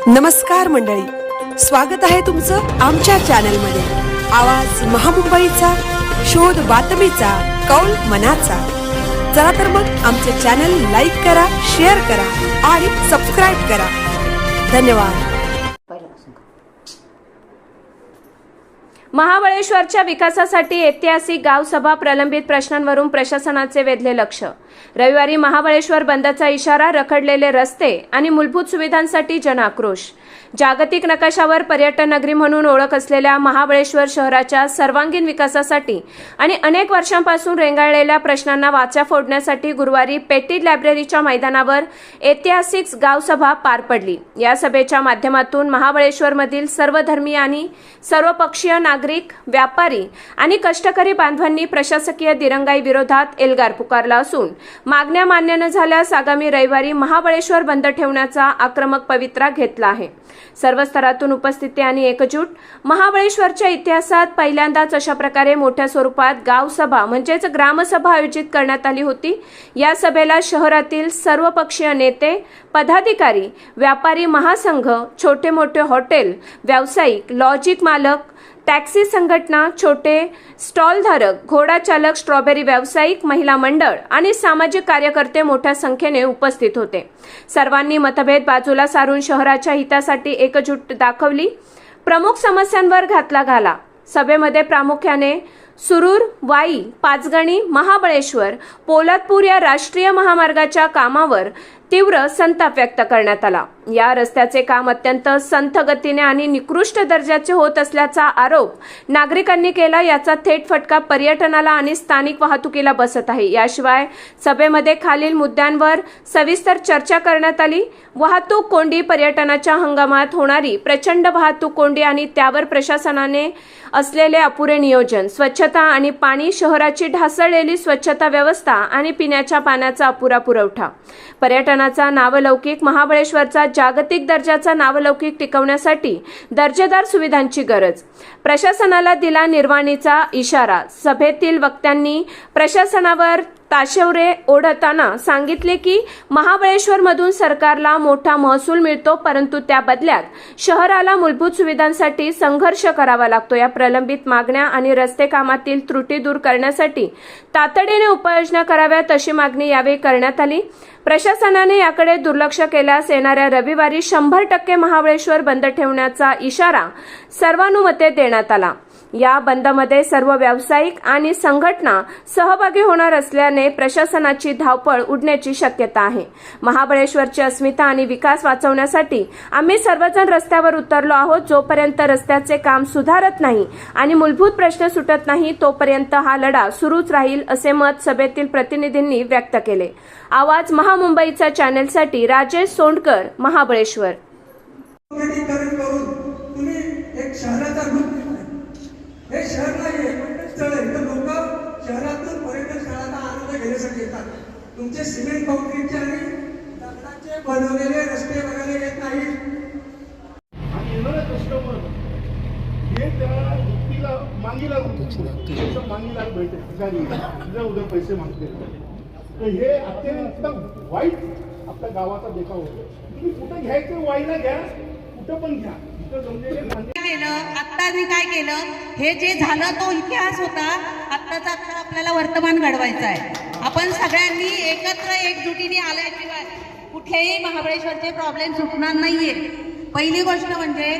नमस्कार मंडळी, स्वागत आहे तुमचं आमच्या चॅनलमध्ये। आवाज महामुंबईचा, शोध बातमीचा, कौल मनाचा। चला तर मग आमचे चॅनल लाईक करा, शेअर करा आणि सबस्क्राइब करा। धन्यवाद। महाबळेश्वरच्या विकासासाठी ऐतिहासिक गावसभा, प्रलंबित प्रश्नांवरून प्रशासनाचे वेधले लक्ष। रविवारी महाबळेश्वर बंदचा इशारा, रखडलेले रस्ते आणि मूलभूत सुविधांसाठी जनाक्रोश। जागतिक नकाशावर पर्यटन नगरी म्हणून ओळख असलेल्या महाबळेश्वर शहराच्या सर्वांगीण विकासासाठी आणि अनेक वर्षांपासून रेंगाळलेल्या प्रश्नांना वाचा फोडण्यासाठी गुरुवारी पेटीड लायब्ररीच्या मैदानावर ऐतिहासिक गावसभा पार पडली। या सभेच्या माध्यमातून महाबळेश्वरमधील सर्व धर्मीय आणि सर्वपक्षीय नागरिक, व्यापारी आणि कष्टकरी बांधवांनी प्रशासकीय दिरंगाई विरोधात एल्गार पुकारला असून मागण्या मान्य न झाल्यास आगामी रविवारी महाबळेश्वर बंद ठेवण्याचा आक्रमक पवित्रा घेतला आहे। सर्व स्तरातून उपस्थिती आणि एकजूट। महाबळेश्वरच्या इतिहासात पहिल्यांदाच अशा प्रकारे मोठ्या स्वरूपात गावसभा म्हणजेच ग्रामसभा आयोजित करण्यात आली होती। या सभेला शहरातील सर्वपक्षीय नेते, पदाधिकारी, व्यापारी महासंघ, छोटे मोठे हॉटेल व्यावसायिक, लॉजिक मालक, टॅक्सी संघटना, छोटे स्टॉलधारक, घोडाचालक, स्ट्रॉबेरी व्यावसायिक, महिला मंडळ आणि सामाजिक कार्यकर्ते मोठ्या संख्येने उपस्थित होते। सर्वांनी मतभेद बाजूला सारून शहराच्या हितासाठी एकजूट दाखवली। प्रमुख समस्यांवर घातला घाला। सभेमध्ये प्रामुख्याने सुरूर, वाई, पाचगणी, महाबळेश्वर, पोलादपूर या राष्ट्रीय महामार्गाच्या कामावर तीव्र संताप व्यक्त करण्यात आला। या रस्त्याचे काम अत्यंत संथ गतीने आणि निकृष्ट दर्जाचे होत असल्याचा आरोप नागरिकांनी केला। याचा थेट फटका पर्यटनाला आणि स्थानिक वाहतुकीला बसत आहे। याशिवाय सभेमध्ये खालील मुद्द्यांवर सविस्तर चर्चा करण्यात आली। वाहतूक कोंडी, पर्यटनाच्या हंगामात होणारी प्रचंड वाहतूक कोंडी आणि त्यावर प्रशासनाने असलेले अपुरे नियोजन, स्वच्छता आणि पाणी, शहराची ढासळलेली स्वच्छता व्यवस्था आणि पिण्याच्या पाण्याचा अपुरा पुरवठा, पर्यटनाचा नावलौकिक, महाबळेश्वरचा जागतिक दर्जाचा नावलौकिक टिकवण्यासाठी दर्जेदार सुविधांची गरज। प्रशासनाला दिला निर्वाणीचा इशारा। सभेतील वक्त्यांनी प्रशासनावर ताशेवरे ओढताना सांगितले की महाबळेश्वरमधून सरकारला मोठा महसूल मिळतो, परंतु त्या बदल्यात शहराला मूलभूत सुविधांसाठी संघर्ष करावा लागतो। या प्रलंबित मागण्या आणि रस्ते कामातील त्रुटी दूर करण्यासाठी तातडीने उपाययोजना कराव्यात अशी मागणी यावेळी करण्यात आली। प्रशासनाने याकडे दुर्लक्ष केल्यास येणाऱ्या रविवारी 100% महाबळेश्वर बंद ठेवण्याचा इशारा सर्वानुमते देण्यात आला। या बंदमध्ये सर्व व्यावसायिक आणि संघटना सहभागी होणार असल्याने प्रशासनाची धावपळ उडण्याची शक्यता आहे। महाबळेश्वरची अस्मिता आणि विकास वाचवण्यासाठी आम्ही सर्वजण रस्त्यावर उतरलो आहोत। जोपर्यंत रस्त्याचे काम सुधारत नाही आणि मूलभूत प्रश्न सुटत नाही तोपर्यंत हा लढा सुरूच राहील असे मत सभेतील प्रतिनिधींनी व्यक्त केले। आवाज महामुंबईचा चॅनेलसाठी राजेश सोंडकर, महाबळेश्वर। हे शहर नाही, पर्यटन स्थळ आहे। तर लोक शहरातून पर्यटन स्थळाचा आनंद घेण्यासाठी येतात। तुमचे सिमेंट काँक्रीटचे आणि दगडाचे बनवलेले रस्ते बघायला येत नाहीत। आणि येणारे कस्टमर हे त्या व्यक्तीला मागी लागून मागीला भेटते, तुझ्या उद्या पैसे मागते। तर हे अत्यंत वाईट आपल्या गावाचा देखाव होतो। तुम्ही कुठं घ्यायचं, वाईला घ्या, कुठं पण घ्या। आता मी काय केलं, हे जे झालं तो इतिहास होता। आत्ताचा आता आपल्याला वर्तमान घडवायचं आहे। आपण सगळ्यांनी एकत्र एकजुटीने आल्याशिवाय कुठेही महाबळेश्वरचे प्रॉब्लेम सुटणार नाहीये। पहिली गोष्ट म्हणजे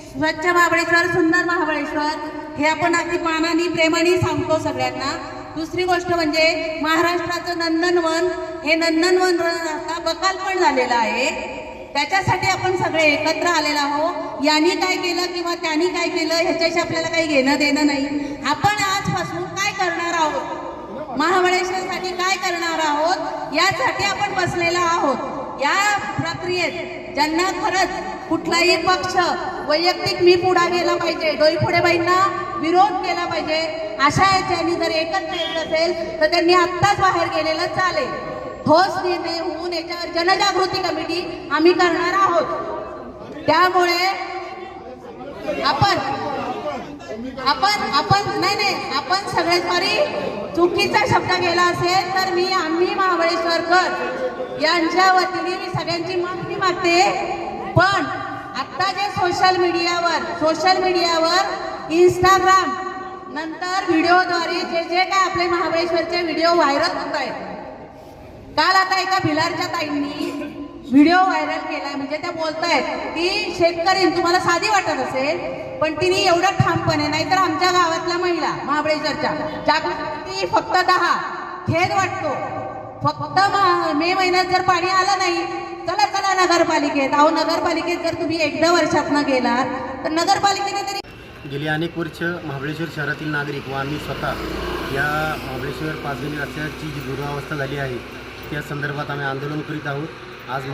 स्वच्छ महाबळेश्वर, सुंदर महाबळेश्वर हे आपण अगदी मानाने प्रेमाने सांगतो सगळ्यांना। दुसरी गोष्ट म्हणजे महाराष्ट्राचं नंदनवन, हे नंदनवन आता बकाल पण झालेलं आहे। त्याच्यासाठी आपण सगळे एकत्र आलेलो आहोत। यांनी काय केलं किंवा त्यांनी काय केलं ह्याच्याशी आपल्याला काही घेणं देणं नाही। आपण आजपासून काय करणार आहोत, महाबळेश्वरसाठी काय करणार आहोत, यासाठी आपण बसलेलो आहोत। या प्रक्रियेत ज्यांना खरंच कुठलाही पक्ष वैयक्तिक मी पुढा गेला पाहिजे, डोईफोडेबाईंना विरोध केला पाहिजे, अशा याच्यानी जर एकत्र येत असेल तर त्यांनी आत्ताच बाहेर गेलेलं चालेल। ठोस निर्णय होऊन याच्यावर जनजागृती कमिटी आम्ही करणार आहोत। त्यामुळे आपण सगळे तरी चुकीचा शब्द गेला असेल तर आम्ही महाबळेश्वरकर यांच्या वतीने मी सगळ्यांची माफी मागते। पण सोशल मीडियावर इंस्टाग्राम नंतर व्हिडिओद्वारे जे काय आपले महाबळेश्वरचे व्हिडिओ व्हायरल होत आहेत. काल आता एका भिलारच्या ताईंनी व्हिडिओ व्हायरल केलाय, म्हणजे त्या बोलतायत की शेतकरी तुम्हाला साधी वाटत असेल पण तिने एवढं ठामपणे, नाहीतर आमच्या गावातल्या महिला महाबळेश्वरच्या जागृती फक्त 10. खेद वाटतो फक्त मे महिन्यात जर पाणी आलं नाही, चला नगरपालिकेत. अहो नगरपालिकेत जर तुम्ही एकदा वर्षातनं गेलात तर नगरपालिकेने तरी. गेली अनेक वर्ष महाबळेश्वर शहरातील नागरिक व आम्ही स्वतः या महाबळेश्वर पाचगणी रस्त्याची जी दुरावस्था झाली आहे त्या संदर्भात आम्ही आंदोलन करीत आहोत. आज